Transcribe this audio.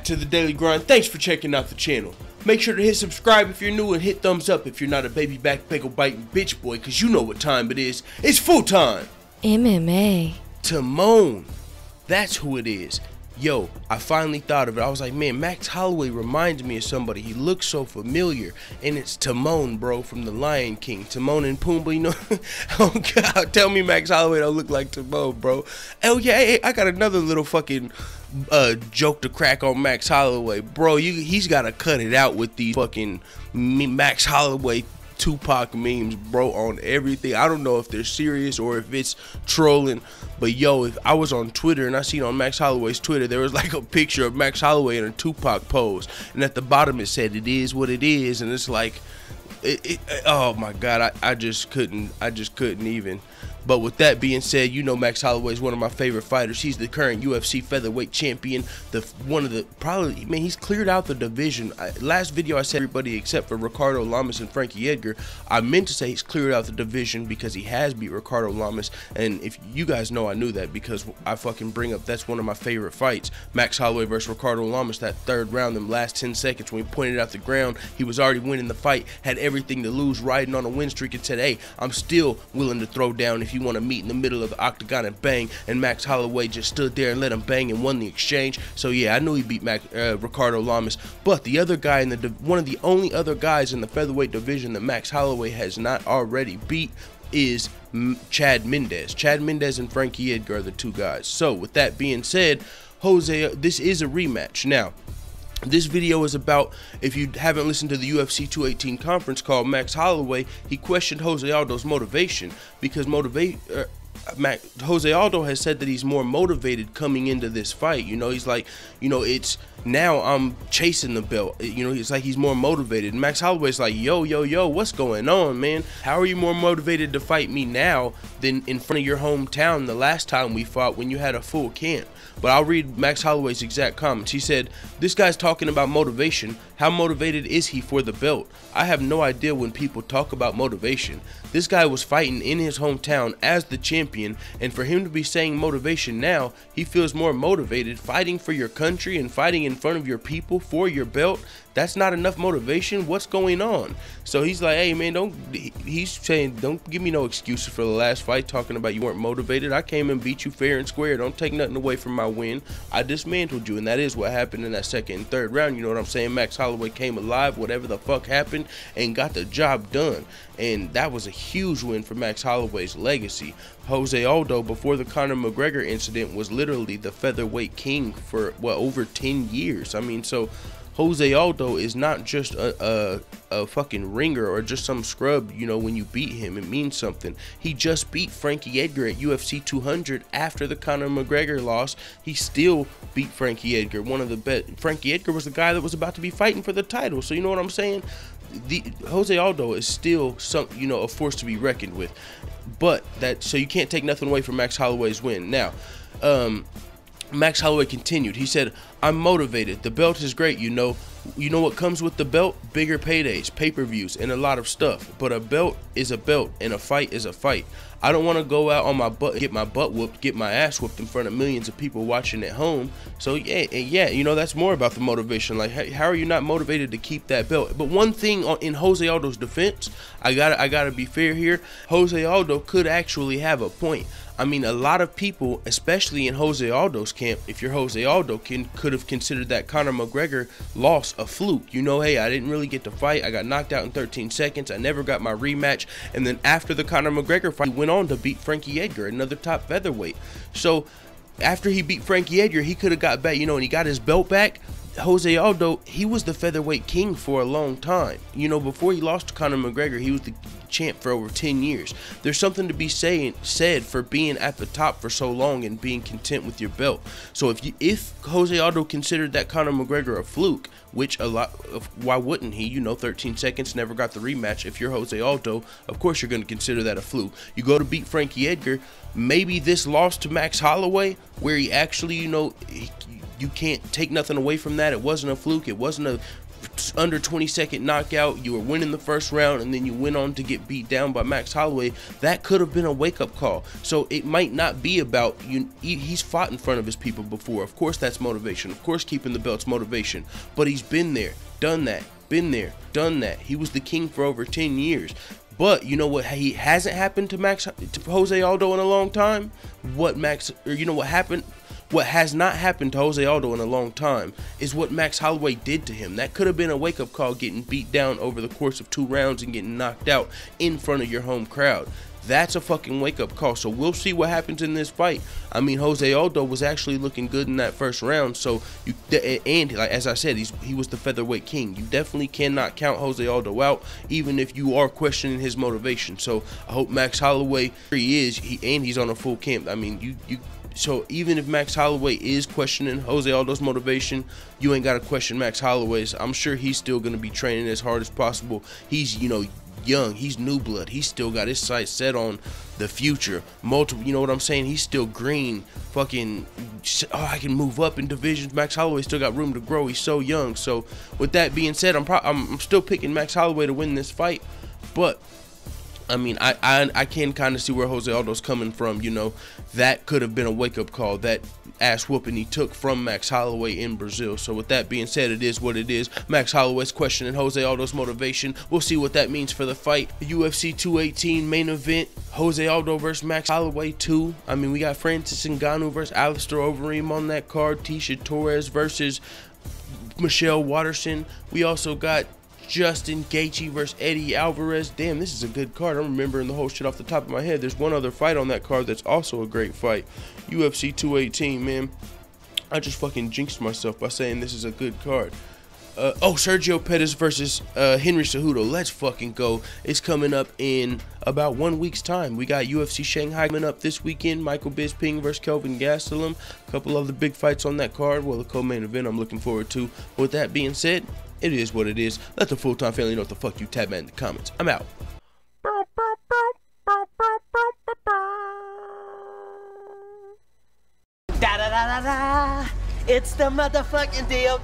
back to the Daily Grind. Thanks for checking out the channel. Make sure to hit subscribe if you're new and hit thumbs up if you're not a baby back pickle biting bitch boy, cause you know what time it is. It's full time. MMA. Timon. That's who it is. Yo, I finally thought of it. I was like, man, Max Holloway reminds me of somebody. He looks so familiar. And it's Timon, bro, from The Lion King. Timon and Pumbaa, you know? Oh, God. Tell me Max Holloway don't look like Timon, bro. Oh, yeah, hey, I got another little fucking joke to crack on Max Holloway. Bro, he's got to cut it out with these fucking Max Holloway Tupac memes, bro, on everything. I don't know if they're serious or if it's trolling, but yo, if I was on Twitter and I seen on Max Holloway's Twitter, there was like a picture of Max Holloway in a Tupac pose, and at the bottom it said, "It is what it is," and it's like, oh my God, I just couldn't even. But with that being said, you know Max Holloway is one of my favorite fighters. He's the current UFC featherweight champion. He's cleared out the division. Last video I said everybody except for Ricardo Lamas and Frankie Edgar. I meant to say he's cleared out the division because he has beat Ricardo Lamas. And if you guys know, I knew that because I fucking bring up, that's one of my favorite fights. Max Holloway versus Ricardo Lamas, that third round, them last 10 seconds when he pointed out the ground. He was already winning the fight, had everything to lose, riding on a win streak, and said, hey, I'm still willing to throw down if you want to meet in the middle of the octagon and bang. And Max Holloway just stood there and let him bang and won the exchange. So yeah, I knew he beat Ricardo Lamas. But the other guy in one of the only other guys in the featherweight division that Max Holloway has not already beat is Chad Mendes. Chad Mendes and Frankie Edgar are the two guys. So with that being said, this is a rematch. Now, this video is about, if you haven't listened to the UFC 218 conference call, Max Holloway, he questioned Jose Aldo's motivation because Jose Aldo has said that he's more motivated coming into this fight. You know, he's like, you know, it's now I'm chasing the belt. You know, it's like he's more motivated. And Max Holloway's like, yo, what's going on, man? How are you more motivated to fight me now than in front of your hometown the last time we fought when you had a full camp? But I'll read Max Holloway's exact comments. He said, this guy's talking about motivation. How motivated is he for the belt? I have no idea when people talk about motivation. This guy was fighting in his hometown as the champion, and for him to be saying motivation now, he feels more motivated fighting for your country and fighting in front of your people for your belt. That's not enough motivation. What's going on? So he's like, hey man, he's saying, don't give me no excuses for the last fight talking about you weren't motivated. I came and beat you fair and square. Don't take nothing away from my win. I dismantled you, and that is what happened in that second and third round. You know what I'm saying? Max Holloway came alive, whatever the fuck happened, and got the job done. And that was a huge win for Max Holloway's legacy. Jose Aldo, before the Conor McGregor incident, was literally the featherweight king for, well, over 10 years. I mean, so Jose Aldo is not just a fucking ringer or just some scrub. You know, when you beat him, it means something. He just beat Frankie Edgar at UFC 200 after the Conor McGregor loss. He still beat Frankie Edgar, one of the best. Frankie Edgar was the guy that was about to be fighting for the title. So you know what I'm saying? Jose Aldo is still a force to be reckoned with. But so you can't take nothing away from Max Holloway's win. Now, Max Holloway continued. He said, I'm motivated. The belt is great, you know. You know what comes with the belt? Bigger paydays, pay-per-views, and a lot of stuff. But a belt is a belt, and a fight is a fight. I don't want to go out on my butt, get my butt whooped, get my ass whooped in front of millions of people watching at home. So yeah, you know, that's more about the motivation. Like, how are you not motivated to keep that belt? But one thing in Jose Aldo's defense, I gotta be fair here. Jose Aldo could actually have a point. I mean, a lot of people, especially in Jose Aldo's camp, if you're Jose Aldo, could have considered that Conor McGregor loss a fluke. You know, hey, I didn't really get to fight. I got knocked out in 13 seconds. I never got my rematch. And then after the Conor McGregor fight, he went on to beat Frankie Edgar, another top featherweight. So after he beat Frankie Edgar, he could have got back, you know, and he got his belt back. Jose Aldo, he was the featherweight king for a long time. You know, before he lost to Conor McGregor, he was the champ for over 10 years. There's something to be said for being at the top for so long and being content with your belt. So if Jose Aldo considered that Conor McGregor a fluke, which why wouldn't he? You know, 13 seconds, never got the rematch. If you're Jose Aldo, of course you're going to consider that a fluke. You go to beat Frankie Edgar, maybe this loss to Max Holloway, where he actually, you know, you can't take nothing away from that. It wasn't a fluke. It wasn't a under 20-second knockout. You were winning the first round, and then you went on to get beat down by Max Holloway. That could have been a wake-up call. So it might not be about you. He's fought in front of his people before. Of course, that's motivation. Of course, keeping the belt's motivation. But he's been there, done that, been there, done that. He was the king for over 10 years. But you know what? He hasn't happened to Jose Aldo in a long time. What happened? What has not happened to Jose Aldo in a long time is what Max Holloway did to him. That could have been a wake-up call, getting beat down over the course of 2 rounds and getting knocked out in front of your home crowd. That's a fucking wake-up call. So we'll see what happens in this fight. I mean, Jose Aldo was actually looking good in that first round. So as I said, he was the featherweight king. You definitely cannot count Jose Aldo out, even if you are questioning his motivation. So I hope Max Holloway, he's on a full camp. I mean, so even if Max Holloway is questioning Jose Aldo's motivation, you ain't got to question Max Holloway's. I'm sure he's still going to be training as hard as possible. He's, young. He's new blood. He's still got his sights set on the future. Multiple, you know what I'm saying? He's still green. Fucking, I can move up in divisions. Max Holloway still got room to grow. He's so young. So with that being said, I'm still picking Max Holloway to win this fight. But I mean, I can kind of see where Jose Aldo's coming from. That could have been a wake-up call. That ass whooping he took from Max Holloway in Brazil. So with that being said, it is what it is. Max Holloway's questioning Jose Aldo's motivation. We'll see what that means for the fight. UFC 218 main event, Jose Aldo versus Max Holloway 2. I mean, we got Francis Ngannou versus Alistair Overeem on that card. Tisha Torres versus Michelle Waterson. We also got Justin Gaethje versus Eddie Alvarez. Damn, this is a good card. I'm remembering the whole shit off the top of my head. There's one other fight on that card that's also a great fight. UFC 218, man. I just fucking jinxed myself by saying this is a good card. Sergio Pettis versus Henry Cejudo. Let's fucking go. It's coming up in about 1 week's time. We got UFC Shanghai coming up this weekend. Michael Bisping versus Kelvin Gastelum. A couple other big fights on that card. Well, the co-main event I'm looking forward to. With that being said, it is what it is. Let the full-time family know what the fuck you tab at in the comments. I'm out. Da da da da da. It's the motherfucking DOG.